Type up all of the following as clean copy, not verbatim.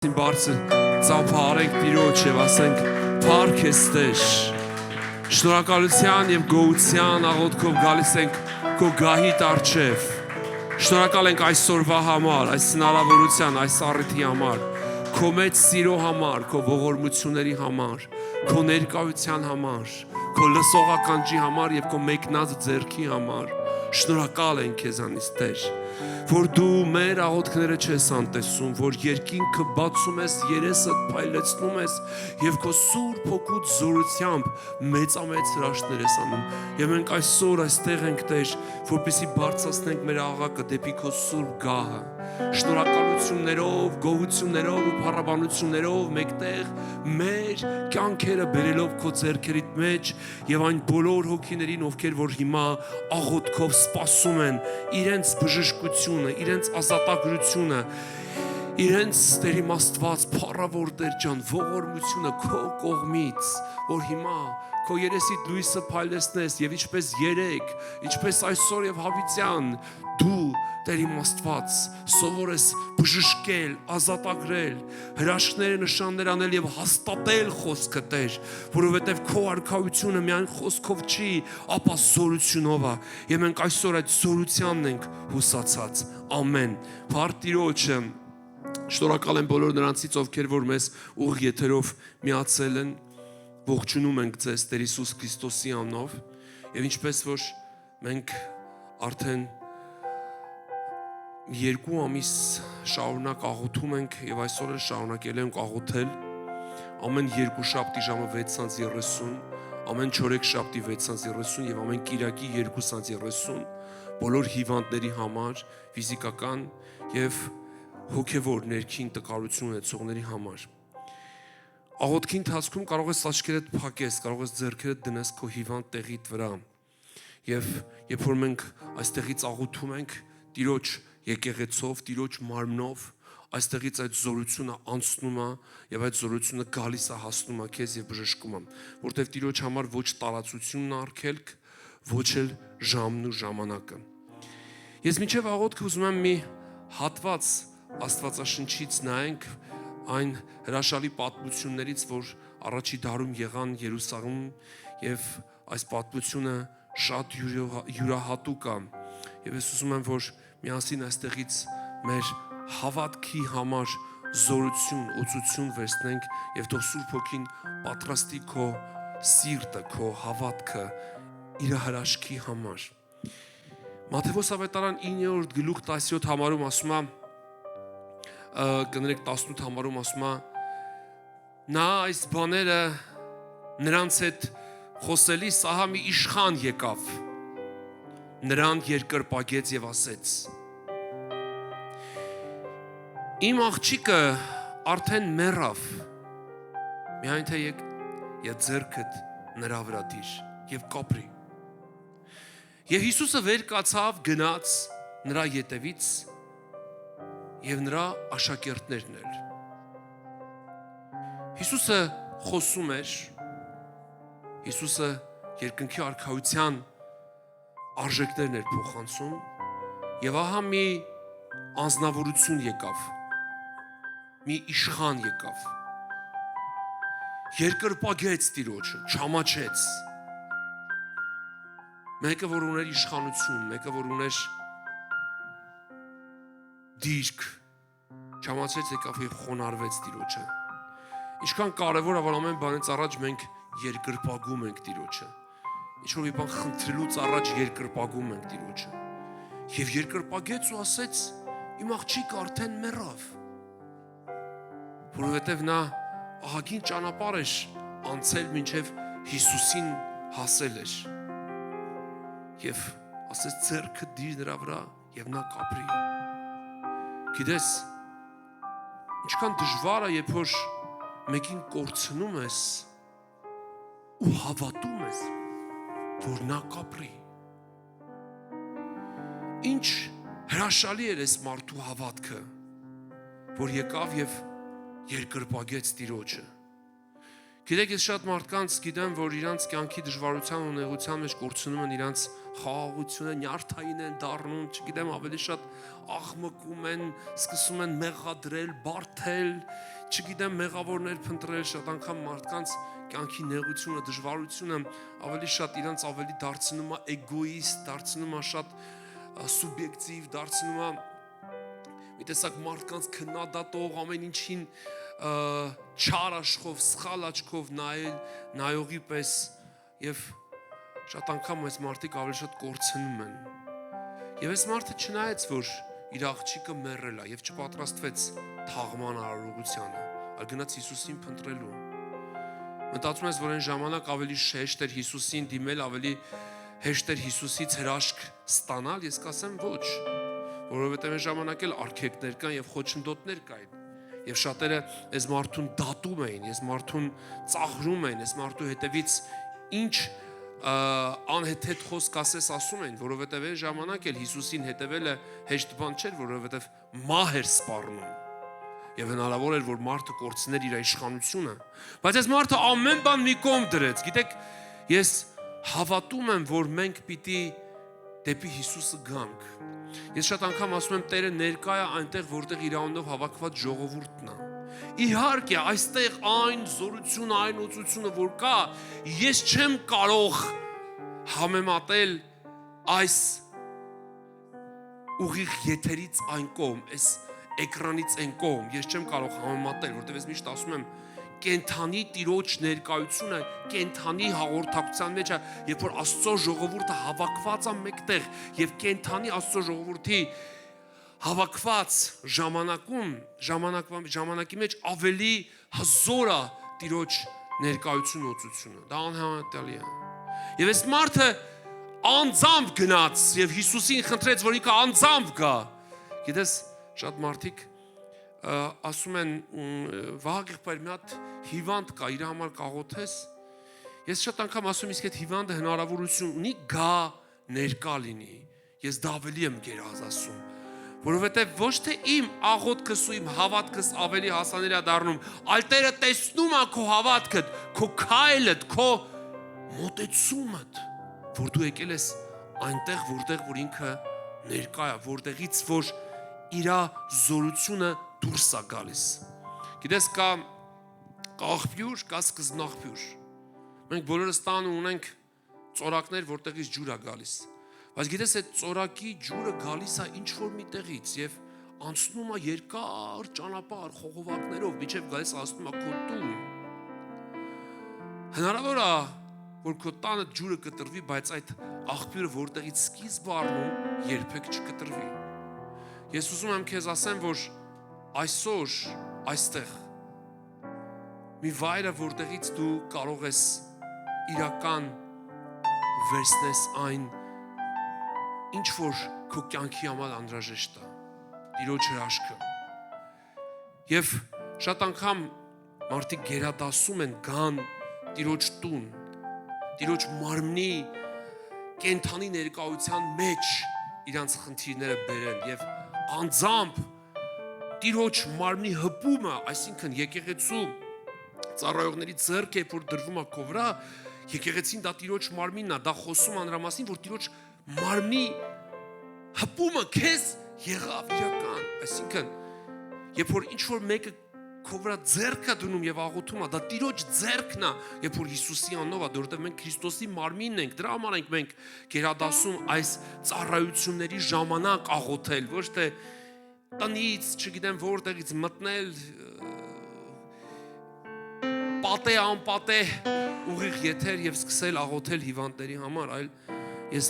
Բարձր ծափարենք Տիրոջ եւ ասենք փառք ես Տեր շնորհակալության եւ գոհության աղոթքով գալիս ենք քո գահիտ առջև շնորհակալ ենք այսօրվա համար այս հնարավորության այս առիթի համար քո մեծ սիրո համար քո ողորմությունների համար քո ներկայության համար քո լսողականջի համար եւ քո մեկնած ձեռքի համար շնորհակալ ենք քեզանից Տեր որ դու մեր աղոթքները չես անտեսում, որ երկինքը բացում ես, երեսդ փայլեցնում ես եւ քո սուրբ հոգուց զորությամբ մեծամեծ հրաշքներ ես անում։ Եվ մենք այսօր այստեղ ենք Տեր, որպեսզի բարձրացնենք մեր աղաղակը դեպի քո սուրբ գահը։ Շնորհակալություններով, գոհություններով ու փառաբանություններով մեկտեղ մեր կյանքերը բերելով քո ձեռքերիդ մեջ եւ այն բոլոր հոգիներին, ովքեր որ հիմա աղոթքով սպասում են իրենց բժշկությունը, իրենց ազատագրությունը, իրենց Տեր իմ Աստված, փառավոր Տեր ջան, ողորմությունը քո կողմից, որ հիմա քո երեսիդ լույսը փայլեցնես եւ ինչպես երեք, ինչպես այսօր եւ հավիտյան դու Տեր իմ Աստված, սովոր ես բժշկել, ազատագրել, հրաշքները նշաններ անել եւ հաստատել խոսքը Տեր, որովհետեւ քո արքայությունը միայն խոսքով չի, ապա զորությունով է։ Եվ մենք այսօր այդ զորությանն ենք հուսացած։ Ամեն։ Փառք Տիրոջը։ Շնորհակալ եմ բոլոր նրանցից, ովքեր որ մեզ ուղիղ եթերով միացել են։ Ողջունում ենք ձեզ Տեր Հիսուս Քրիստոսի անունով եւ ինչպես որ մենք արդեն 2 ամիս շարունակ աղոթում ենք եւ այսօր էլ շարունակել ենք աղոթել ամեն երկուշաբթի ժամը 6:30, ամեն չորեքշաբթի 6:30 եւ ամեն կիրակի 2:30 բոլոր հիվանդների համար, ֆիզիկական եւ հոգեվոր ներքին տկարություն ունեցողների համար։ Աղոթքի ընթացքում կարող ես աչքերդ փակես, կարող ես ձեռքերդ դնես քո հիվանդ տեղիդ վրա։ Եվ երբ որ մենք այստեղից աղոթում ենք Տիրոջ եկեղեցով, Տիրոջ մարմնով, այստեղից այդ զորությունը անցնում է եւ այդ զորությունը գալիս է հասնում է քեզ եւ բժշկում է, որտեւ Տիրոջ համար ոչ տարածությունն է արգելք, ոչ էլ ժամն ու ժամանակը։ Ես մինչեւ աղոթքը ուզում եմ մի հատված Աստվածաշնչից նայենք այն հրաշալի պատմություններից, որ առաջի դարում եղան Երուսաղեմում եւ այս պատմությունը շատ յուրահատուկ է եւ ես ուզում եմ որ միասին այստեղից մեր հավատքի համար զորություն, օծություն վերցնենք եւ թող Սուրբ Հոգին պատրաստի քո սիրտը, քո հավատքը իր հրաշքի համար։ Մատթեոս ավետարան 9-րդ գլուխ 17 համարում ասում է կներեք 18 համարում ասում է նա այս բաները նրանց հետ խոսելիս ահա մի իշխան եկավ նրան երկրպագեց եւ ասեց իմ աղջիկը արդեն մեռավ միայն թե եկ եւ ձեռքդ նրա վրա դիր եւ կապրի եւ Հիսուսը վեր կացավ գնաց նրա ետևից եւ նրա աշակերտներն էլ Հիսուսը խոսում էր Հիսուսը երկնքի արքայության արժեքներն էր փոխանցում եւ ահա մի անձնավորություն եկավ մի իշխան եկավ երկրպագեց Տիրոջը չամաչեց մեկը որ ուներ իշխանություն մեկը որ ուներ դիրք չամացրեց եկավ եւ խոնարհվեց Տիրոջը ինչքան կարեւոր է որ ամեն բանից առաջ մենք երկրպագում ենք Տիրոջը ինչ որ մի բան խնդրելուց առաջ երկրպագում ենք Տիրոջը եւ երկրպագեց ու ասեց իմ աղջիկը արդեն մեռավ որովհետեւ նա ահագին ճանապարհ էր անցել մինչեւ Հիսուսին հասել էր եւ ասեց ձեռքը դիր նրա վրա եւ նա կապրի Գիտես, ինչքան դժվար է, երբ որ մեկին կորցնում ես ու հավատում ես, որ նա կապրի։ Ինչ հրաշալի էր այս մարդու հավատքը, որ եկավ եւ երկրպագեց Տիրոջը։ Գիտեք, ես շատ մարդկանց գիտեմ, որ իրանց կյանքի դժվարության ու նեղության մեջ կորցնում են իրանց խաղաղությունը, նյարդային են դառնում, չգիտեմ, ավելի շատ աղմկում են, սկսում են մեղադրել, բարթել, չգիտեմ, մեղավորներ փնտրել, շատ անգամ մարդկանց կյանքի նեղությունը, դժվարությունը ավելի շատ իրանց ավելի դարձնում է էգոիստ, դարձնում է շատ սուբյեկտիվ, դարձնում է մի տեսակ մարդկանց քննադատող, ամեն ինչին չար աշխով, սխալ աչքով նայողի պես եւ շատ անգամ այս մարդիկ ավելի շատ կորցնում են։ Եվ այս մարդը չնայեց, որ իր աղջիկը մեռել է եւ չպատրաստվեց թաղման արարողությանը, այլ գնաց Հիսուսին փնտրելու։ Մտածում ես, որ այն ժամանակ ավելի շեշտ էր Հիսուսին դիմել, ավելի հեշտ էր Հիսուսից հրաշք ստանալ, ես կասեմ ոչ, որովհետեւ այն ժամանակ էլ արգելքներ կան եւ խոչընդոտներ կային։ Եվ շատերը այս մարդուն դատում էին, այս մարդուն ծաղրում էին, այս մարդու հետևից ինչ անհեթեթ խոսք ասես ասում էին, որովհետև այն ժամանակ էլ Հիսուսին հետևելը հեշտ բան չէր, որովհետև մահ էր սպառնում։ Եվ հնարավոր էր, որ մարդը կորցներ իր իշխանությունը։ Բայց այս մարդը ամեն բան մի կողմ դրեց։ Գիտեք, ես հավատում եմ, որ մենք պիտի դեպի Հիսուսը գանք։ Ես շատ անգամ ասում եմ, Տերը ներկա է այնտեղ, որտեղ իր անունով հավաքված ժողովուրդն է։ Իհարկե, այստեղ այն զորությունը, այն օծությունը, որ կա, ես չեմ կարող համեմատել այս ուղիղ եթերից այն կողմ, այս էկրանից այն կողմ, ես չեմ կարող համեմատել, որտեղ ես միշտ ասում եմ, կենթանի Տիրոջ ներկայությունը, կենթանի հաղորդակցության մեջ է, երբ որ Աստծո ժողովուրդը հավաքված է մեկտեղ եւ կենթանի Աստծո ժողովրդի հավաքված ժամանակի մեջ ավելի հզոր է Տիրոջ ներկայությունը, օծությունը։ Դա անհամեմատելի է։ Եվ այս մարդը անձամբ գնաց եւ Հիսուսին խնդրեց, որ ինքը անձամբ գա։ Գիտես, շատ մարդիկ ասում են Վահագ եղբայր մի հատ հիվանդ կա, իր համար կաղոթես։ Ես շատ անգամ ասում իսկ այդ հիվանդը հնարավորություն ունի գա ներկա լինի։ Ես դա ավելի եմ գերազանց ասում, որովհետև ոչ թե իմ աղոթքս ու իմ հավատքս ավելի հասանելի է դառնում, այլ Տերը տեսնում է քո հավատքդ, քո քայլդ, քո մոտեցումդ, որ դու եկել ես այնտեղ, որտեղ որ ինքը ներկա է, որտեղից որ իր զորությունը դուրս է գալիս։ Գիտես, կա աղբյուր, կա սկզբնաղբյուր։ Մենք բոլորս տանը ունենք ծորակներ, որտեղից ջուր է գալիս։ Բայց գիտես, այդ ծորակի ջուրը գալիս է ինչ-որ մի տեղից եւ անցնում է երկար ճանապարհ խողովակներով, մինչեւ գալիս հասնում է քո տուն։ Հնարավոր է, որ քո տանը ջուրը կտրվի, բայց այդ աղբյուրը որտեղից սկիզբ առնում, երբեք չկտրվի։ Ես ուզում եմ քեզ ասեմ, որ այսօր այստեղ մի վայրը, որտեղից դու կարող ես իրական վերցնես այն, ինչ որ քո կյանքի համար անհրաժեշտ է, Տիրոջ հրաշքը։ Եվ շատ անգամ մարդիկ գերադասում են գան Տիրոջ տուն, Տիրոջ մարմնի կենթանի ներկայության մեջ իրանց խնդիրները բերեն եւ անձամբ Տիրոջ մարմնի հպումը, այսինքն եկեղեցու ծառայողների ձեռքը որ դրվում է քո վրա, եկեղեցին դա Տիրոջ մարմինն է, դա խոսում է նրա մասին, որ Տիրոջ մարմնի հպումը քեզ եղավ իրական, այսինքն երբ որ ինչ որ մեկը քո վրա ձեռքը դնում եւ աղոթում է, դա Տիրոջ ձեռքն է, երբ որ Հիսուսի անունով է, որովհետեւ մենք Քրիստոսի մարմինն ենք, դրա համար ենք մենք գերադասում այս ծառայությունների ժամանակ աղոթել, ոչ թե տնից, չգիտեմ որտեղից մտնել պատե անպատե ուղիղ եթեր եւ սկսել աղոթել հիվանդների համար, այլ ես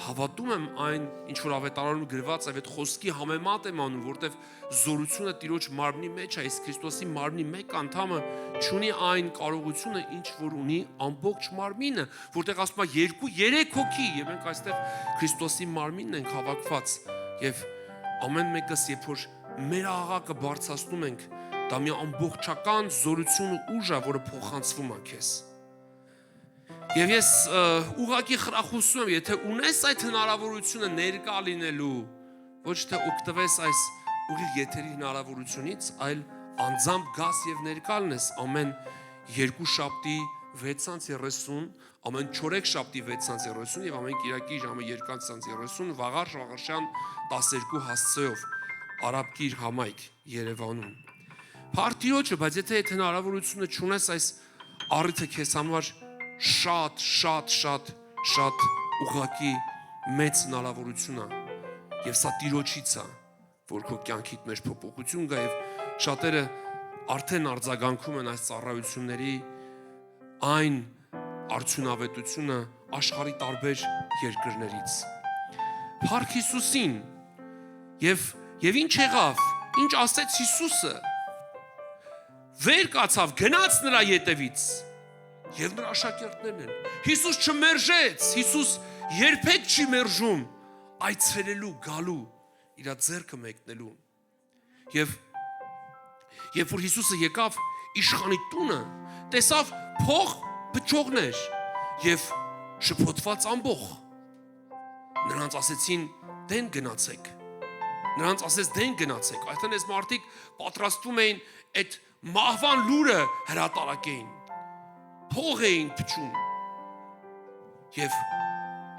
հավատում եմ այն, ինչ որ ավետարանում գրված է, այդ խոսքի համեմատ եմ անում, որտեվ զորությունը Տիրոջ մարմնի մեջ է, իսկ Քրիստոսի մարմնի մեկ անդամը չունի այն կարողությունը, ինչ որ ունի ամբողջ մարմինը, որտեղ ասում է 2-3 հոգի, եւ մենք այստեղ Քրիստոսի մարմինն ենք հավաքված, եւ ամեն մեկս երբ որ մեր աղաղակը բարձրացնում ենք, դա մի ամբողջական զորություն ու ուժ է, որը փոխանցվում է քեզ։ Եվ ես ուղղակի խրախուսում եմ, եթե ունես այդ հնարավորությունը ներկա լինելու, ոչ թե օգտվես այս ուղիղ եթերի հնարավորությունից, այլ անձամբ գաս եւ ներկա լինես ամեն երկու շաբթի 6:30, ամեն 4 շաբթի 6:30 եւ ամեն կիրակի ժամը 2:30 վաղար շաղարշան 12 հասցեով արաբկիր համայնք Երևանում։ Փարթիոջը, բայց եթե հնարավորությունը չունես, այս առիթը քեզ համար շատ ուղղակի մեծ հնարավորություն է եւ սա Տիրոջից է, որ քո կյանքիդ մեջ փոփոխություն գա եւ շատերը արդեն արձագանքում են այս ծառայությունների այն արդյունավետությունը աշխարհի տարբեր երկրներից։ Փառք Հիսուսին եւ ինչ եղավ, ինչ ասեց Հիսուսը, վեր կացավ, գնաց նրա ետևից եւ նրա աշակերտներն են։ Հիսուս չմերժեց, Հիսուս երբեք չի մերժում այցելելու, գալու, իր ձեռքը մեկնելու։ Եվ որ Հիսուսը եկավ իշխանի տունը, տեսավ փող փչողներ եւ շփոթված ամբոխ։ Նրանց ասեցին դեն գնացեք։ Նրանց ասեց դեն գնացեք։ Այսինքն այս մարդիկ պատրաստվում էին այդ մահվան լուրը հրատարակեին։ Փող էին փչում։ Եվ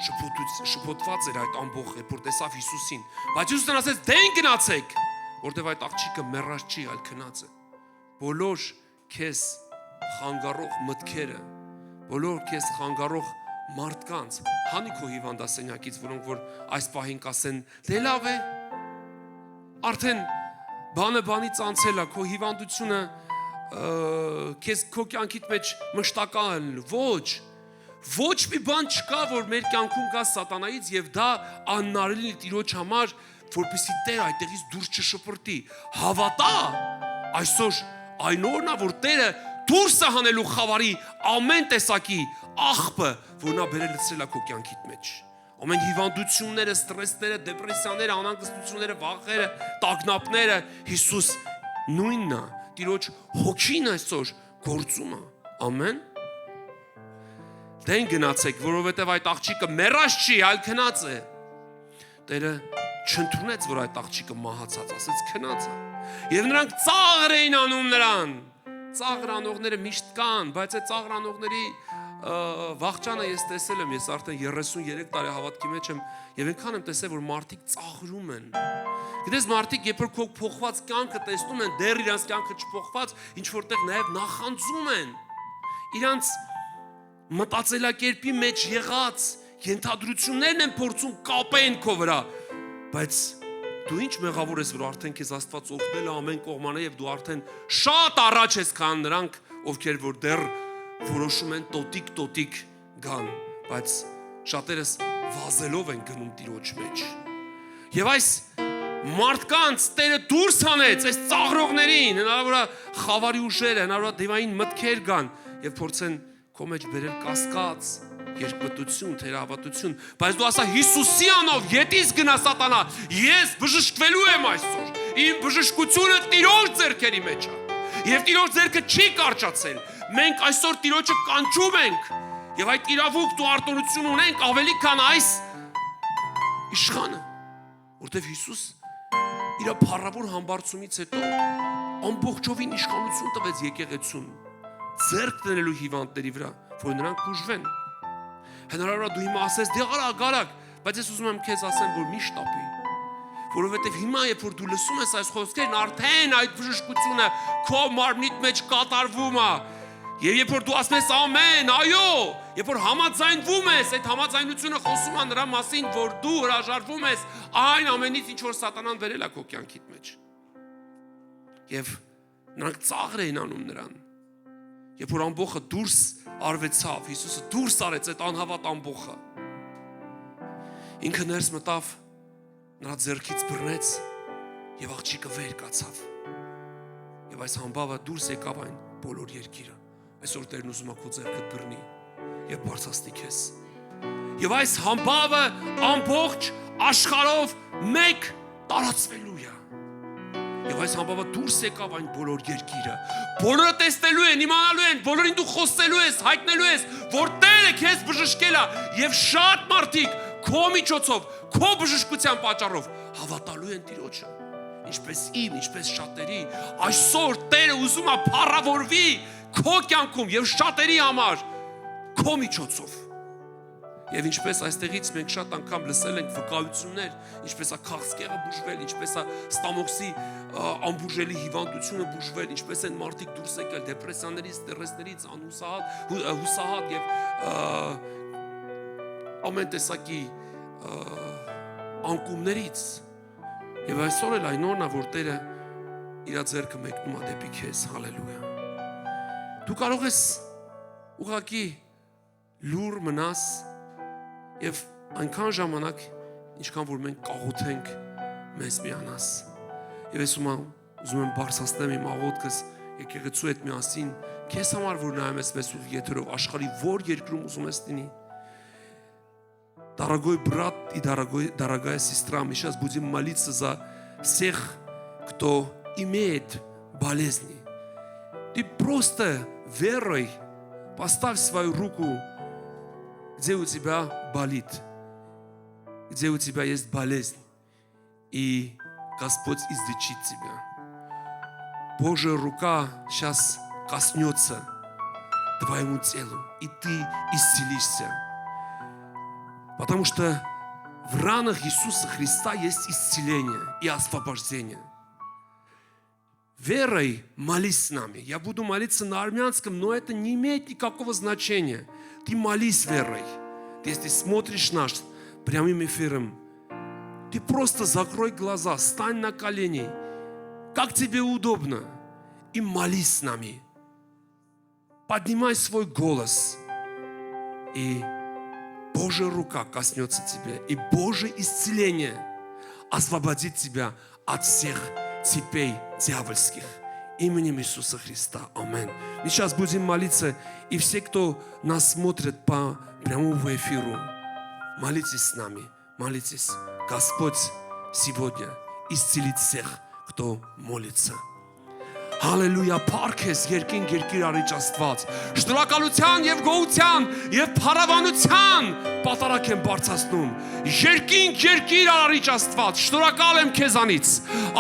շփոթված էր այդ ամբոխը, որ տեսավ Հիսուսին։ Բայց Հիսուսն ասեց դեն գնացեք, որտեղ այդ աղջիկը մեռած չի, այլ քնած է։ Բոլոր քեզ խանգարող մտքերը, բոլոր քեզ խանգարող մարդկանց, հանի քո հիվանդասենյակից, որոնք որ այս պահին կասեն, դե լավ է, արդեն բանը բանից անցել է, քո հիվանդությունը քեզ քո կյանքիդ մեջ մշտական ոչ մի բան չկա, որ մեր կյանքում կա սատանայից եւ դա աննարելի է Տիրոջ համար, որպեսզի Տերը այդտեղից դուրս չշպրտի։ Հավատա, այսօր այն օրն է, որ Տերը դուրս է հանելու խավարի ամեն տեսակի աղբը, որ նա բերել լցրել է քո կյանքիդ մեջ։ Ամեն հիվանդությունները, ստրեսները, դեպրեսիաները, անհանգստությունները, վախերը, տագնապները, Հիսուս նույնն է, Տիրոջ հոգին այսօր գործում է։ Ամեն։ Դեն գնացեք, որովհետև այդ աղջիկը մեռած չի, այլ քնած է։ Տերը չընդունեց, որ այդ աղջիկը մահացած, ասեց քնած է։ Եվ նրանք ծաղր էին անում նրան։ Ծաղր անողները միշտ կան, բայց այդ ծաղր անողների վախճանը ես տեսել եմ, ես արդեն 33 տարի հավատքի մեջ եմ եւ այնքան եմ տեսել, որ մարդիկ ծաղրում են։ Գիտես, մարդիկ երբ որ քո փոխված կյանքը տեսնում են, դեռ իրանց կյանքը չփոխված, ինչ որտեղ նաեւ նախանձում են։ Իրանց մտածելակերպի մեջ եղած ենթադրություններն են փորձում կապեն քո վրա, բայց դու ինչ մեղավոր ես, որ արդեն քեզ Աստված օգնել է ամեն կողմանը եւ դու արդեն շատ առաջ ես, քան նրանք, ովքեր որ դեռ որոշում են տոտիկ գան, բայց շատերս վազելով են գնում Տիրոջ մեջ։ Եվ այս մարդկանց Տերը դուրս հանեց այս ծաղրողներին, հնարավոր է խավարի ուժերը, հնարավոր է դիվային մտքեր գան եւ փորձեն քո մեջ բերել կասկած, երկմտություն, թերահավատություն, բայց դու ասա Հիսուսի անով, ետից գնա սատանա, ես բժշկվելու եմ այսօր, իմ բժշկությունը Տիրոջ ձեռքերի մեջ է, եւ Տիրոջ ձեռքը չի կարճացել, մենք այսօր Տիրոջը կանչում ենք, եւ այդ իրավունք ու արտոնություն ունենք ավելի քան այս իշխանը, որտեվ Հիսուս իր փառավոր համբարձումից հետո ամբողջովին իշխանություն տվեց եկեղեցուն, ձեռք դնելու հիվանդների վրա, որ նրանք բուժվեն։ Հնարավոր է դու հիմա ասես դե արագ, բայց ես ուզում եմ քեզ ասեմ, որ մի շտապի, որովհետև հիմա երբ որ դու լսում ես այս խոսքերն, արդեն այդ բժշկությունը քո մարմնիդ մեջ կատարվում է։ Եվ երբ որ դու ասում ես ամեն, այո, երբ որ համաձայնվում ես, այդ համաձայնությունը խոսում է նրա մասին, որ դու հրաժարվում ես այն ամենից, ինչ որ սատանան վերել է քո կյանքիդ մեջ։ Եվ նրանք ծաղր էին անում նրան։ Երբ որ ամբոխը դուրս արվեցավ, Հիսուսը դուրս արեց այդ անհավատ ամբոխը։ Ինքը ներս մտավ, նրա ձեռքից բռնեց եւ աղջիկը վեր կացավ։ Եվ այս համբավը դուրս եկավ այն բոլոր երկիրը։ Այսօր Տերն ուզում է քո ձեռքդ բռնի եւ բարձրացնի քեզ։ Եվ այս համբավը ամբողջ աշխարհով մեկ տարածվելու է։ Եվ այս համբավը դուրս եկավ այն բոլոր երկիրը։ Բոլորը տեսնելու են, իմանալու են, բոլորին դու խոսելու ես, հայտնելու ես, որ Տերը քեզ բժշկել է եւ շատ մարդիկ քո միջոցով, քո բժշկության պատճառով հավատալու են Տիրոջը։ Ինչպես իմ, ինչպես շատերի, այսօր Տերը ուզում է փառավորվի քո կյանքում եւ շատերի համար քո միջոցով։ Եվ ինչպես այստեղից մենք շատ անգամ լսել ենք վկայություններ, ինչպես է քաղցկեղը բուժվել, ինչպես է ստամոքսի անբուժելի հիվանդությունը բուժվել, ինչպես են մարդիկ դուրս եկել դեպրեսիաներից, ստրեսներից, հուսահատ եւ ամեն տեսակի անկումներից։ Եվ այսօր էլ այն օրն է, որ Տերը իր ձեռքը մեկնում է դեպի քեզ, հալելույա։ Դու կարող ես ուղղակի լուր մնաս եւ այնքան ժամանակ, ինչքան որ մենք կաղոթենք, մեզ միանաս։ Եվ ես ուզում եմ բարձրացնեմ իմ աղոթքս եկեղեցու հետ միասին, քեզ համար որ նայում ես մեզ ու եթերով աշխարհի որ երկրում ուզում ես լինի։ Дорогой брат и дорогая сестра, мы сейчас будем молиться за всех, кто имеет болезни. Ты просто верой поставь свою руку, где у тебя болит, где у тебя есть болезнь, и Господь излечит тебя. Божья рука сейчас коснется твоему телу, и ты исцелишься. Потому что в ранах Иисуса Христа есть исцеление и освобождение. Верой молись с нами. Я буду молиться на армянском, но это не имеет никакого значения. Ты молись верой. Ты, если смотришь нас прямым эфиром, ты просто закрой глаза, стань на колени, как тебе удобно, и молись с нами. Поднимай свой голос, и Божья рука коснется тебя, и Божье исцеление освободит тебя от всех цепей дьявольских. Именем Иисуса Христа. Аминь. Мы сейчас будем молиться, и все, кто нас смотрит по прямому эфиру, молитесь с нами, молитесь. Господь сегодня исцелит всех, кто молится. Հալելույա, փառքես երկին երկիր արիչ Աստված, շնորհակալության եւ գոհության եւ փառավանության պատարակ եմ բարձրացնում, երկին երկիր արիչ Աստված, շնորհակալ եմ քեզանից,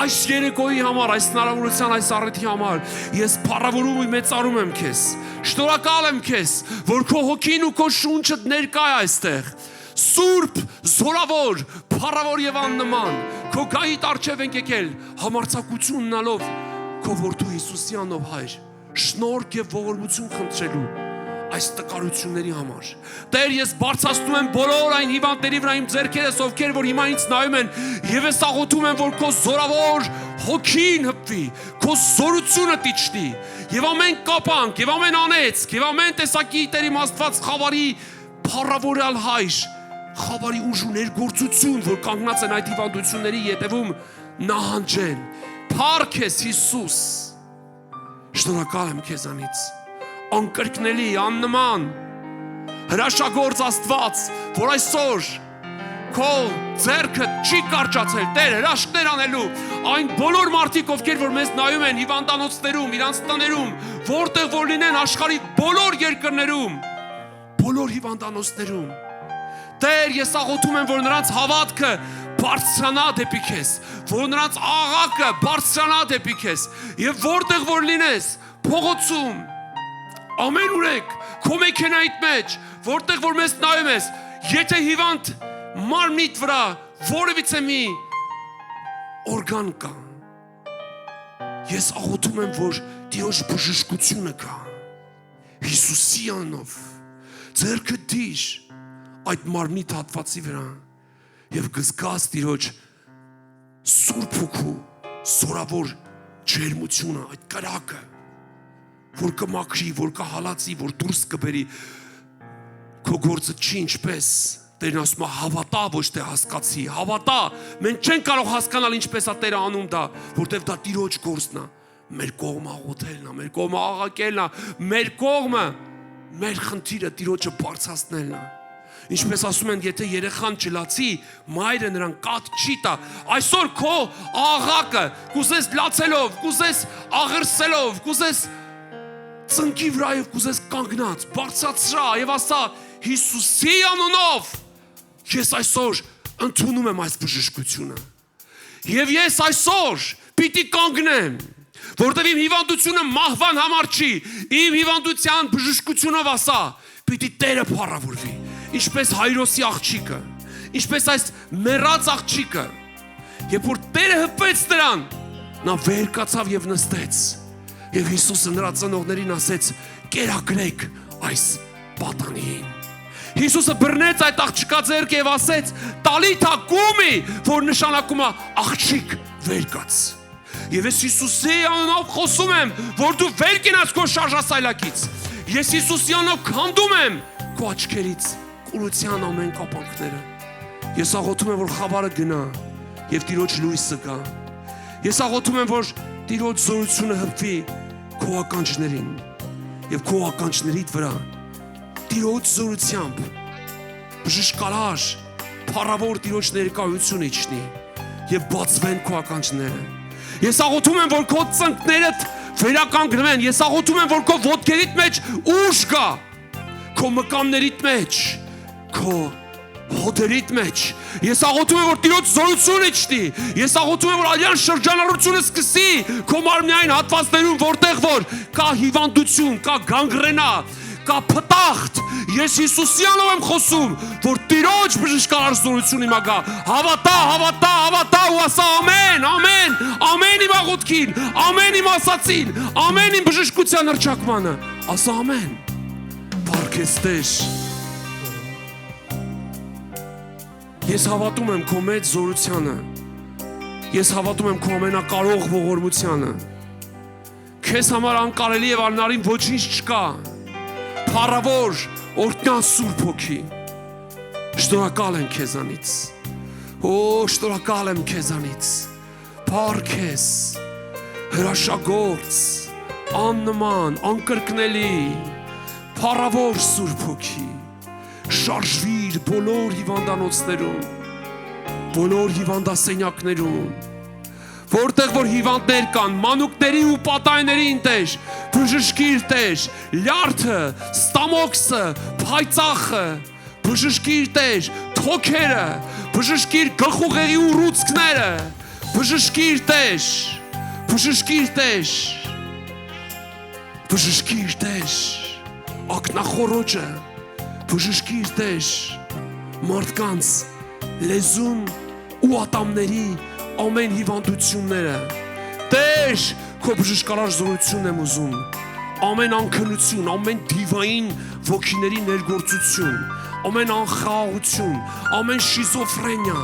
այս երեկոյի համար, այս հնարավորության, այս առիթի համար, ես փառավորում ու մեծարում եմ քեզ, շնորհակալ եմ քեզ, որ քո հոգին ու քո շունչը ներկա է այստեղ, Սուրբ, զորավոր, փառավոր եւ աննման, քո գահիտ առջև ենք եկել, համարձակություն ունենալով Քո որդու Հիսուսի անով Հայր, շնորհք եւ ողորմություն խնդրելու այս տկարությունների համար։ Տեր, ես բարձրացնում եմ բոլոր այն հիվանդների վրա իմ ձեռքերս, ովքեր որ հիմա ինձ նայում են, եւ ես աղոթում եմ, որ քո զորավոր հոգին հպվի, քո զորությունը տիճնի, եւ ամեն կապանք, եւ ամեն անեծք, եւ ամեն տեսակի Տեր իմ Աստված խավարի փառավորյալ Հայր, խավարի ուժ ու ներգործություն, որ կանգնած են այդ հիվանդությունների ետևում, նահանջեն։ Փառք ես Հիսուս, շնորհակալ եմ քեզանից, անկրկնելի, աննման, հրաշագործ Աստված, որ այսօր քո ձեռքը չի կարճացել, Տեր, հրաշքներ անելու, այն բոլոր մարդիկ, ովքեր որ մեզ նայում են հիվանդանոցներում, իրանց տներում, որտեղ որ լինեն աշխարհի բոլոր երկրներում, բոլոր հիվանդանոցներում, Տեր, ես աղոթում եմ, որ նրանց հավատքը բարձրանա դեպի քեզ, որ նրանց աղաղակը բարձրանա դեպի քեզ, եւ որտեղ որ լինես, փողոցում, ամեն ուրեք, քո մեքենայիդ մեջ, որտեղ որ մեզ նայում ես, եթե հիվանդ մարմնիդ վրա որևիցե մի օրգան կա, ես աղոթում եմ, որ Տիրոջ բժշկությունը կա, Հիսուսի անով, ձեռքը դիր այդ մարմնի հատվածի վրա եւ գզգաս Տիրոջ Սուրբ Հոգու զորավոր ջերմությունը, այդ կրակը, որ կմաքրի, որ կհալածի, որ դուրս կբերի քո գործը չի ինչպես Տերն ասում է հավատա, ոչ թե հասկացի, հավատա, մենք չենք կարող հասկանալ ինչպես է Տերը անում դա, որտեղ դա Տիրոջ գործն է, մեր կողմը աղոթելն է, մեր կողմը աղաղակելն է, մեր կողմը մեր խնդիրը Տիրոջը բարձրացնելն է։ Ինչպես ասում են, եթե երեխան չլացի, մայրը նրան կաթ չի տա։ Այսօր քո աղաղակը, կուզես լացելով, կուզես աղերսելով, կուզես ծնկի վրայով, կուզես կանգնած, բարձրացրա եւ ասա Հիսուսի անունով ես այսօր ընդունում եմ այս բժշկությունը։ Եվ ես այսօր պիտի կանգնեմ, Որտեւ իմ հիվանդությունը մահվան համար չի, իմ հիվանդության բժշկությունով ասա, պիտի Տերը փառավորվի, ինչպես Հայրոսի աղջիկը, ինչպես այս մեռած աղջիկը, երբ որ Տերը հպեց նրան, նա վեր կացավ եւ նստեց, եւ Հիսուսը նրա ծնողներին ասեց. «Կերակրեք այս պատանին»։ Հիսուսը բռնեց այդ աղջկա ձեռքը եւ ասեց. «Տալիթա կումի», որ նշանակում է աղջիկ վեր կաց։ Եվ ես Հիսուսի անունով խոսում եմ, որ դու վեր կենաս քո շարժասայլակից։ Ես Հիսուսի անունով քանդում եմ քո աչքերից կուրության ամեն կապանքները։ Ես աղոթում եմ, որ խավարը գնա եւ Տիրոջ լույսը գա։ Ես աղոթում եմ, որ Տիրոջ զորությունը հպվի քո ականջներին եւ քո ականջներիդ վրա Տիրոջ զորությամբ բժշկարար փառավոր Տիրոջ ներկայությունը իջնի եւ բացվեն քո ականջները։ Ես աղոթում եմ, որ քո ծնկներդ վերականգնվեն։ Ես աղոթում եմ, որ քո ոտքերիդ մեջ ուժ գա, քո մկամներիդ մեջ, քո հոդերիդ մեջ։ Ես աղոթում եմ, որ Տիրոջ զորությունը իջնի։ Ես աղոթում եմ, որ արյան շրջանառությունը սկսի քո մարմնային հատվածներում, որտեղ որ կա հիվանդություն, կա գանգրենա, կա փտախտ։ Ես Հիսուսի անունով եմ խոսում, որ Տիրոջ բժշկարար զորություն հիմա գա։ Հավատա, հավատա, հավատա ու ասա ամեն, ամեն, ամեն իմ աղոթքին, ամեն իմ ասացին, ամեն իմ բժշկության հռչակմանը։ Ասա ամեն։ Փառքես Տեր։ Ես հավատում եմ քո մեծ զորությանը։ Ես հավատում եմ քո ամենակարող ողորմությանը։ Քեզ համար անկարելի եւ անհնարին ոչինչ չկա։ Փառավոր օրհնյալ Սուրբ Հոգի, շնորհակալ եմ քեզանից։ Օ, շնորհակալ եմ քեզանից։ Փառք ես, հրաշագործ, աննման, անկրկնելի, փառավոր Սուրբ Հոգի, շարժվիր բոլոր հիվանդանոցներում, բոլոր հիվանդասենյակներում, որտեղ որ հիվանդներ կան, մանուկների ու պատայների Տեր, բժշկիր Տեր, լյարդը, ստամոքսը, փայծախը, բժշկիր Տեր, թոքերը, բժշկիր գլխուղեղի ուռուցքները, բժշկիր Տեր, բժշկիր Տեր, բժշկիր Տեր, ակնախորոջը, բժշկիր Տեր, մարդկանց լեզուն ու ատամների ամեն հիվանդությունները։ Տեր, քո բժշկարար զորությունն եմ ուզում։ Ամեն անքնություն, ամեն դիվային ոգիների ներգործություն, ամեն անխաղաղություն, ամեն շիզոֆրենիա,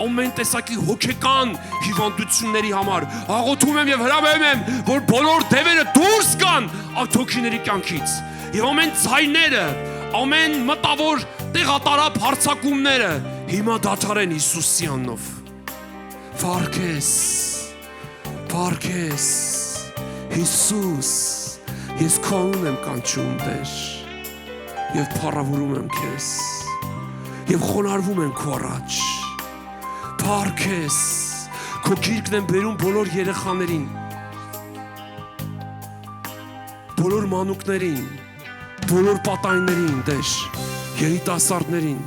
ամեն տեսակի հոգեկան հիվանդությունների համար աղոթում եմ եւ հրավիրում եմ, որ բոլոր դևերը դուրս գան այդ հոգիների կյանքից։ Եվ ամեն ցայները, ամեն մտավոր տեղատարապ հարցակումները հիմա դադարեն Հիսուսի անունով։ Փառքես, փառքես, Հիսուս, ես քո անուն եմ կանչում Տեր, եւ փառավորում եմ քեզ, եւ խոնարհվում եմ քո առաջ։ Փառքես, քո գիրկն եմ բերում բոլոր երեխաներին, բոլոր մանուկներին, բոլոր պատայներին Տեր, երիտասարդներին,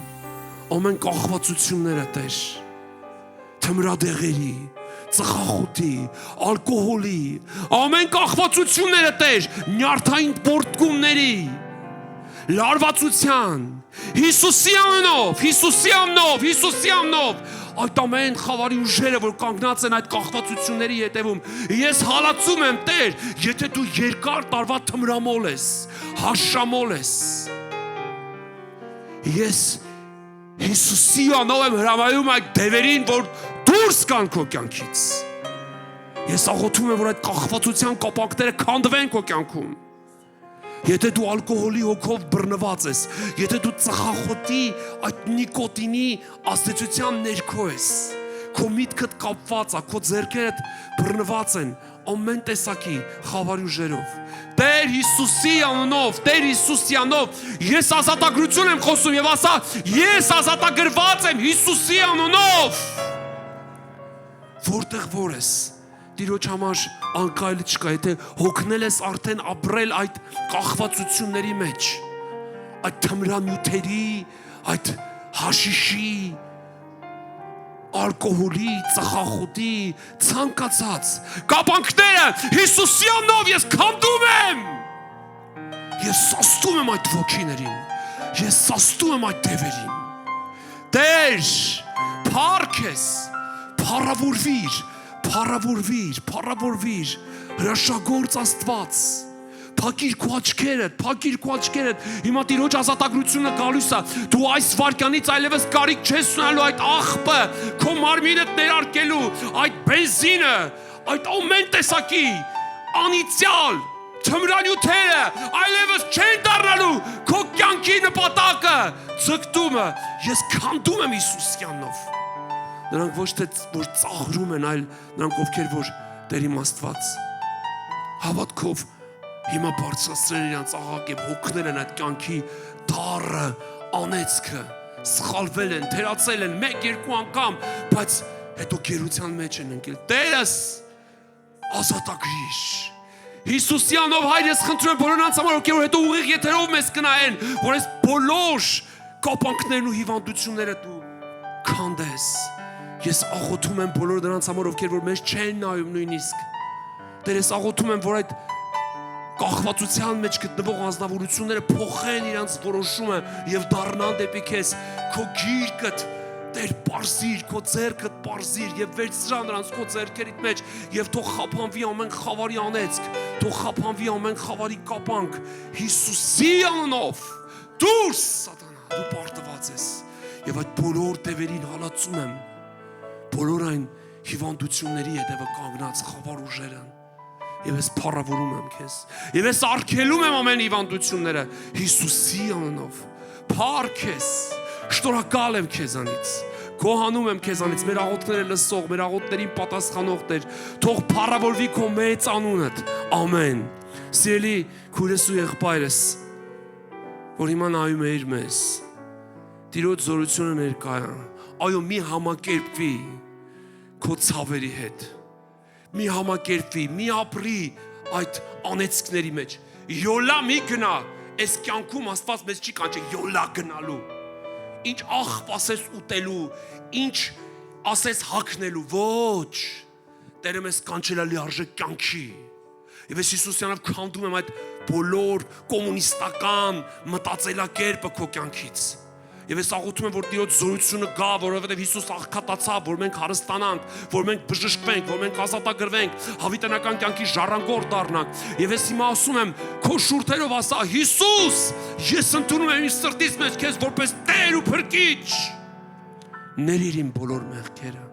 ամեն կախվածությունները Տեր, թմրադեղերի, ծխախոտի, ալկոհոլի, ամեն կախվածությունները Տեր, նյարդային պորտկումների, լարվածության, Հիսուսի անունով, Հիսուսի անունով, Հիսուսի անունով, այդ ամեն խավարի ուժերը, որ կանգնած են այդ կախվածությունների հետևում, ես հալածում եմ Տեր, եթե դու երկար տարվա թմրամոլ ես, հաշամոլ ես, ես Հիսուսի անունով եմ հրավիրում այդ դևերին, որ դուրս գան քո կյանքից։ Ես աղոթում եմ, որ այդ կախվածության կապանքները քանդվեն քո կյանքում։ Եթե դու ալկոհոլի հոգով բռնված ես, եթե դու ծխախոտի այդ նիկոտինի ազդեցության ներքո ես, քո միտքդ կապված է, քո ձեռքերդ բռնված են ամեն տեսակի խավարի ուժերով։ Տեր Հիսուսի անունով, Տեր Հիսուսի անունով, ես ազատագրություն եմ խոսում եւ ասա, ես ազատագրված եմ Հիսուսի անունով։ Որտեղ որ ես, Տիրոջ համար անկայլ չկա, եթե հոգնել ես արդեն ապրել այդ կախվածությունների մեջ, այդ թմրանյութերի, այդ հաշիշի, ալկոհոլի, ծխախոտի, ցանկացած կապանքները Հիսուսի անունով ես քանդում եմ։ Ես սաստում եմ այդ ոգիներին, ես սաստում եմ այդ դևերին։ Տեր, փառք ես, փառավորվիր, հրաշագործ Աստված, փակիր քո աչքերդ, հիմա Տիրոջ ազատագրությունը գալուս է, դու այս վարքյանից այլևս կարիք չես ունենալու այդ աղբը, քո մարմինդ ներարկելու, այդ բենզինը, այդ ամեն տեսակի անիծյալ թմրանյութերը այլևս չեն դառնալու քո կյանքի նպատակը, ձգտումը, ես քանդում եմ Հիսուսի անունով։ Նրանք ոչ թե որ ծաղրում են, այլ նրանք ովքեր որ Տեր իմ Աստված հավատքով հիմա բարձրացրել իրենց աղաղակը, հոգնել են այդ կյանքի դառը անեծքը, սխալվել են, թերացել են 1-2 անգամ, բայց հետո գերության մեջ են ընկել։ Տերս ազատագրիր։ Հիսուսի անունով Հայր ես խնդրում եմ բոլոր նրանց համար, ովքեր հետո ուղիղ եթերով մեզ կնայեն, որ այս բոլոր կապանքներն ու հիվանդությունները դու քանդես։ Ես աղոթում եմ բոլոր նրանց համար, ովքեր որ մեզ չեն նայում նույնիսկ։ Տեր, ես աղոթում եմ, որ այդ կախվածության մեջ գտնվող անձնավորությունները փոխեն իրենց որոշումը եւ դառնան դեպի քեզ։ Քո գիրկդ Տեր պարզիր, քո ձեռքդ պարզիր եւ վերցրա նրանց քո ձեռքերիդ մեջ եւ թող խափանվի ամեն խավարի անեծք, թող խափանվի ամեն խավարի կապանք Հիսուսի անունով։ Դուրս սատանա, դու պարտված ես եւ այդ բոլոր դևերին հալածում եմ, բոլոր այն հիվանդությունների հետևը կանգնած խավար ուժերը եւ ես փառավորում եմ քեզ եւ ես արգելում եմ ամեն հիվանդությունները Հիսուսի անունով։ Փառք ես, շնորհակալ եմ քեզանից, գոհանում եմ քեզանից, մեր աղոթքները լսող, մեր աղոթքներին պատասխանող Տեր, թող փառավորվի քո մեծ անունդ, ամեն։ Սիրելի քույրս ու եղբայրս, որ հիմա նայում է իր մեզ, Տիրոջ զորությունը ներկա է, այո, մի համակերպվի քո ցավերի հետ, մի համակերպվի, մի ապրի այդ անեծքների մեջ, յոլա մի գնա, այս կյանքում Աստված մեզ չի կանչել յոլա գնալու, ինչ աղբ ասես ուտելու, ինչ ասես հագնելու, ոչ, Տերը մեզ կանչել է լիարժեք կյանքի, եւ ես Հիսուսյանով քանդում եմ այդ բոլոր կոմունիստական մտածելակերպը քո կյանքից, եւ ես աղոթում եմ, որ Տիրոջ զորությունը գա, որովհետեւ Հիսուս աղքատացավ, որ մենք հարստանանք, որ մենք բժշկվենք, որ մենք ազատագրվենք, հավիտենական կյանքի ժառանգորդ դառնանք, եւ ես հիմա ասում եմ, քո շուրթերով ասա, Հիսուս, ես ընդունում եմ իմ սրտից մեջ քեզ որպես Տեր ու Փրկիչ, ներիր իմ բոլոր մեղքերը,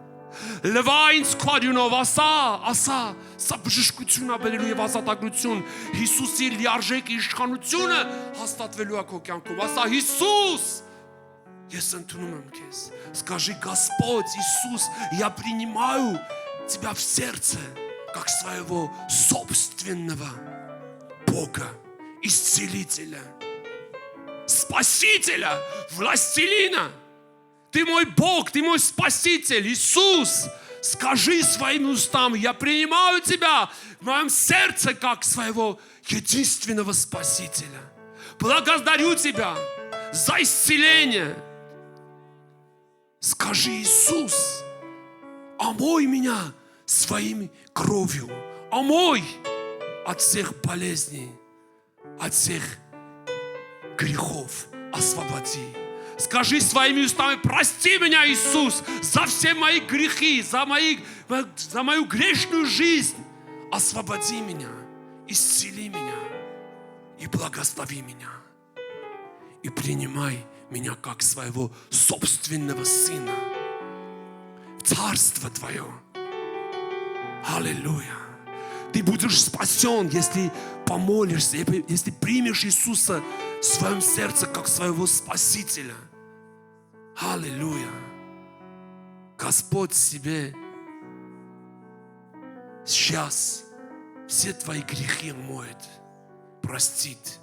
լվա ինձ քո արյունով, ասա, սա բժշկություն է բերելու եւ ազատագրություն, Հիսուսի լիարժեք իշխանությունը հաստատվելու է քո կյանքում, ասա, Հիսուս, ես ընդունում եմ քեզ, скажи, Господь Иисус, я принимаю тебя в сердце, как своего собственного Бога, Исцелителя, Спасителя, Властелина. Ты мой Бог, ты мой Спаситель, Иисус. Скажи своими устами, я принимаю тебя в моем сердце, как своего единственного Спасителя. Благодарю тебя за исцеление. Скажи, Иисус, омой меня своей кровью, омой от всех болезней, от всех грехов, освободи. Скажи своими устами, прости меня, Иисус, за все мои грехи, за мою грешную жизнь. Освободи меня, исцели меня и благослови меня. И принимай меня как своего собственного Сына в Царство Твое. Аллилуйя. Ты будешь спасен, если помолишься, если примешь Иисуса в своем сердце как своего Спасителя. Аллилуйя. Господь себе сейчас все твои грехи омоет, простит.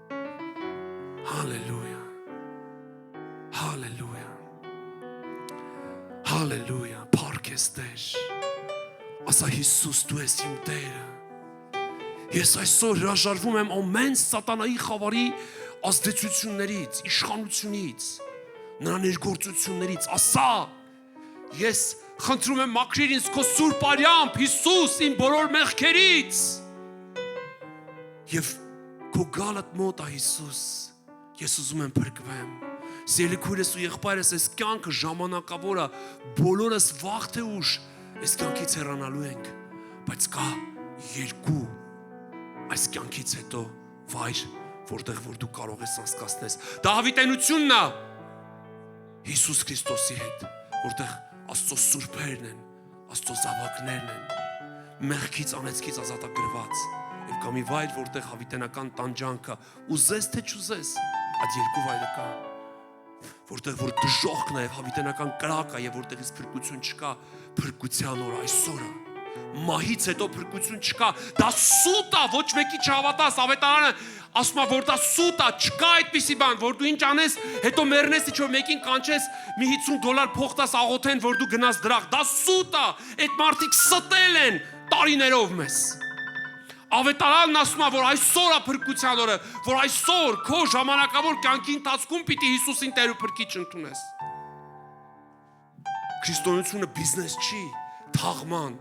Аллилуйя. Հալելույա, հալելույա, փառք ես Տեր, ասա Հիսուս դու ես իմ Տերը, ես այսօր հրաժարվում եմ ամեն սատանայի խավարի ազդեցություններից, իշխանությունից, նրա ներգործություններից, ասա Ես խնդրում եմ մաքրիր ինձ քո սուրբ արյամբ, Հիսուս, իմ բոլոր մեղքերից։ Եվ քո գալդ մոտ է Հիսուս, ես ուզում եմ փրկվեմ։ Սիրելի քույրս ու եղբայրս, այս կյանքը ժամանակավոր է, բոլորս վաղ թե ուշ այս կյանքից հեռանալու ենք, բայց կա երկու այս կյանքից հետո վայր, որտեղ որ դու կարող ես անցկացնես։ Դա հավիտենությունն է Հիսուս Քրիստոսի հետ, որտեղ Աստծո սուրբերն են, Աստծո զավակներն են, մեղքից անեծքից ազատագրված, եւ կա մի վայր, որտեղ հավիտենական տանջանքը, ուզես թե չուզես, այդ երկու վայրը կա, որտեղ որ դժոխքն է եւ հավիտենական կրակը եւ որտեղից փրկություն չկա, փրկության օր այսօրը։ Մահից հետո փրկություն չկա, դա սուտ է, ոչ մեկի չհավատաս, ավետարանը ասում է, որ դա սուտ է, չկա այդպիսի բան, որ դու ինչ անես, հետո մեռնես, ինչ որ մեկին կանչես, մի $50 փող տաս աղոթեն, որ դու գնաս դրախ, դա սուտ է, այդ մարդիկ ստել են տարիներով մեզ։ Ավետարանն ասում է, որ այսօր է փրկության օրը, որ այսօր քո ժամանակավոր կյանքի ընթացքում պիտի Հիսուսին Տեր ու Փրկիչ ընդունես։ Քրիստոնեությունը բիզնես չի, թաղման,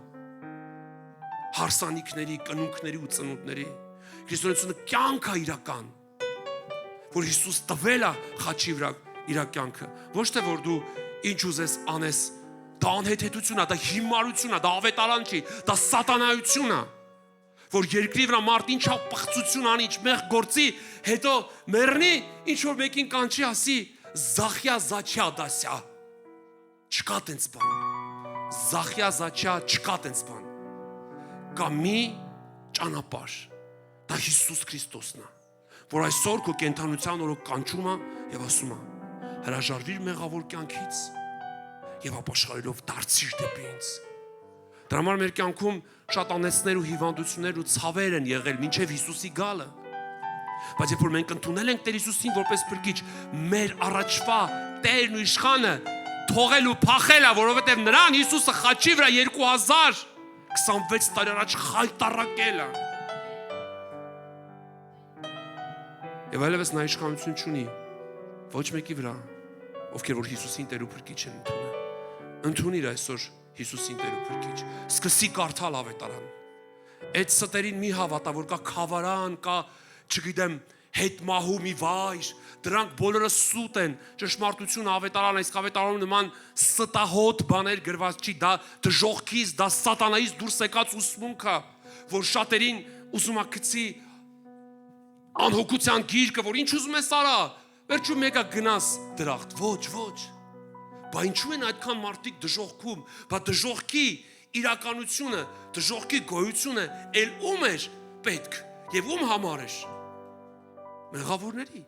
հարսանիքների, կնունքների ու ծնունդների։ Քրիստոնեությունը կյանք է իրական, որ Հիսուս տվել է խաչի վրա իր կյանքը։ Ոչ թե որ դու ինչ ուզես անես, դա անհեթեթություն է, դա հիմարություն է, դա ավետարան չի, դա սատանայություն է, որ երկրի վրա մարդ ինչա պղծություն անի, ինչ մեղ գործի, հետո մեռնի, ինչ որ մեկին կանչի ասի Զախյա Զաչյա դասյա։ Չկա տենց բան։ Զախյա Զաչյա չկա տենց բան։ Կա մի ճանապարհ, դա Հիսուս Քրիստոսն է, որ այսօր քո կենթանության օրոք կանչում է եւ ասում է. հրաժարվիր մեղավոր կյանքից եւ ապաշխարելով դարձիր դեպի ինձ։ Դրա համար մեր կյանքում շատ անեցներ ու հիվանդություններ ու ցավեր են եղել մինչև Հիսուսի գալը։ Բայց երբ որ մենք ընդունել ենք Տեր Հիսուսին որպես Փրկիչ, մեր առաջվա Տերն ու Իշխանը թողել ու փախել է, որովհետև նրան Հիսուսը խաչի վրա 2026 տարի առաջ խայտառակել է։ Եվ այլևս նա իշխանություն չունի ոչ մեկի վրա, ովքեր որ Հիսուսին Տեր ու Փրկիչ են ընդունել։ Ընդունիր այսօր Հիսուսին Տեր ու Փրկիչ։ Սկսի կարդալ ավետարան։ Այդ ստերին մի հավատա, որ կա խավարան, կա, չգիտեմ, հետմահու մի վայր, դրանք բոլորը սուտ են, ճշմարտություն ավետարան, այս ավետարանում նման ստահոտ բաներ գրված չի, դա դժոխքից, դա սատանայից դուրս եկած ուսմունք է, որ շատերին ուզում է գցի անհոգության գիրկը, որ ինչ ուզում ես արա, վերջում մեկը գնաս դրախտ, ոչ, բա ինչու են այդքան մարդիկ դժոխքում, բա դժոխքի իրականությունը, դժոխքի գոյությունը էլ ում էր պետք եւ ում համար էր։ Մեղավորների,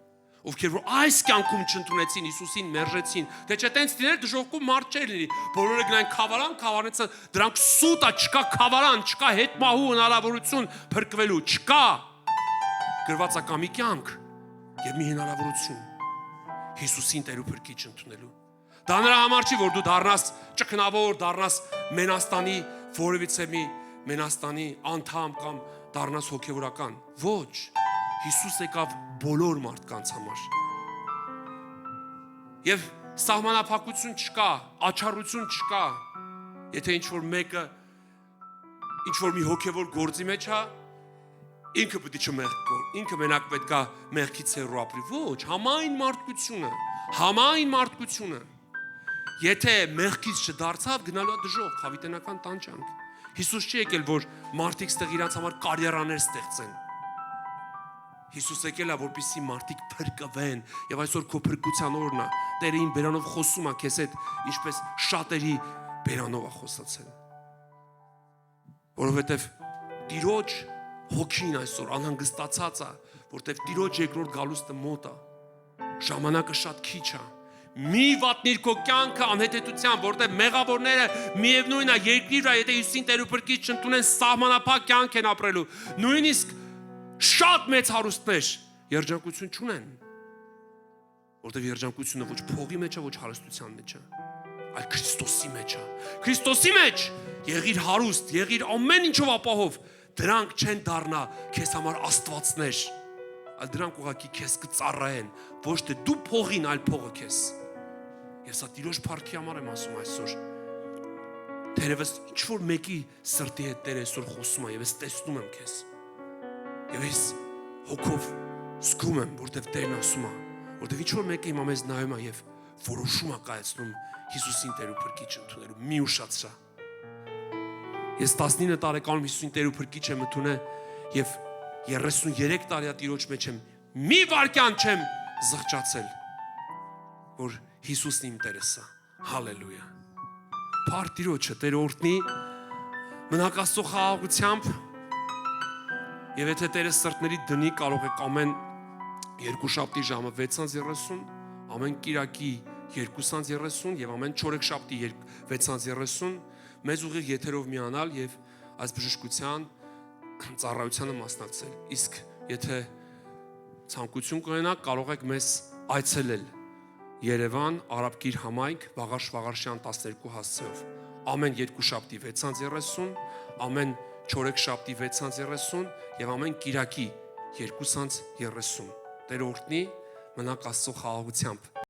ովքեր որ այս կյանքում չընդունեցին Հիսուսին, մերժեցին, թե չէ տենց դիներ դժոխքում մարդ չէր լինի, բոլորը գնային խավարան, խավարեցան, դրանք սուտ է, չկա խավարան, չկա հետմահու հնարավորություն փրկվելու, չկա։ Գրված է կա մի կյանք եւ մի հնարավորություն Հիսուսին Տեր ու Փրկիչ ընդունելու։ Դա նրա համար չի, որ դու դառնաս ճկնավոր, դառնաս Մենաստանի որևիցե մի Մենաստանի անդամ կամ դառնաս հոգևորական։ Ոչ, Հիսուս եկավ բոլոր մարդկանց համար։ Եվ սահմանափակություն չկա, աչառություն չկա։ Եթե ինչ-որ մեկը ինչ-որ մի հոգևոր գործի մեջ է, ինքը պետք է չմեղք կոր, ինքը մենակ պետք է մեղքից հեռու ապրի։ Ոչ, համայն մարդկությունը։ Եթե մեղքից չդարձավ, գնալու է դժոխք, հավիտենական տանջանք։ Հիսուս չի եկել, որ մարդիկ ստեղ իրանց համար կարիերաներ ստեղծեն։ Հիսուս եկել է, որպեսզի մարդիկ փրկվեն, եւ այսօր քո փրկության օրն է։ Տերը իմ բերանով խոսում է քեզ հետ, ինչպես շատերի բերանով է խոսացել։ Որովհետեւ Տիրոջ հոգին այսօր անհանգստացած է, որտեղ Տիրոջ երկրորդ գալուստը մոտ է։ Ժամանակը շատ քիչ է։ Մի վատնիր քո կյանքը անհետեթության, որտեղ մեղավորները միևնույն է երկրի վրա, եթե Հիսուսին Տեր ու Փրկիչ չընդունեն, սահմանափակ կյանք են ապրելու։ Նույնիսկ շատ մեծ հարուստներ երջանկություն չունեն, որտեղ երջանկությունը ոչ փողի մեջ է, ոչ հարստության մեջ է, այլ Քրիստոսի մեջ է։ Քրիստոսի մեջ եղիր հարուստ, եղիր ամեն ինչով ապահով, դրանք չեն դառնա քեզ համար աստվածներ, այլ դրանք ուղղակի քեզ կծառայեն, ոչ թե դու փողին, այլ փողը քեզ։ Ես սա Տիրոջ փառքի համար եմ ասում այսօր, Թերևս ինչ որ մեկի սրտի հետ Տերը այսօր խոսում է եւ ես տեսնում եմ քեզ։ Եվ ես հոգով զգում եմ, որտեվ Տերն ասում է, որտեվ ինչ որ մեկը հիմա մեզ նայում է եւ որոշում է կայացնում Հիսուսին Տեր ու Փրկիչ ընդունելու։ Մի ուշացրա։ Ես 19 տարեկանում Հիսուսին Տեր ու Փրկիչ եմ ընդունել եւ 33 տարի Տիրոջ մեջ եմ մի վարքյան չեմ զղջացել, որ Հիսուսն իմ Տերս է։ Հալելույա։ Փառք Տիրոջը, Տեր օրհնի մնաք Աստծո խաղաղությամբ։ Եվ եթե Տերը սրտների դնի, կարող եք ամեն երկուշաբթի ժամը 6:30, ամեն կիրակի 2:30 եւ ամեն չորեքշաբթի 6:30 մեզ ուղիղ եթերով միանալ եւ այս բժշկության ծառայությանը մասնակցել։ Իսկ եթե ցանկություն կունենաք, կարող եք մեզ այցելել Երևան, Արաբկիր համայնք, Վաղարշյան 12 հասցեով։ Ամեն երկուշաբթի 6:30, ամեն չորեքշաբթի 6:30 եւ ամեն կիրակի 2:30։ Տեր օրհնի, մնաք Աստծո խաղաղությամբ։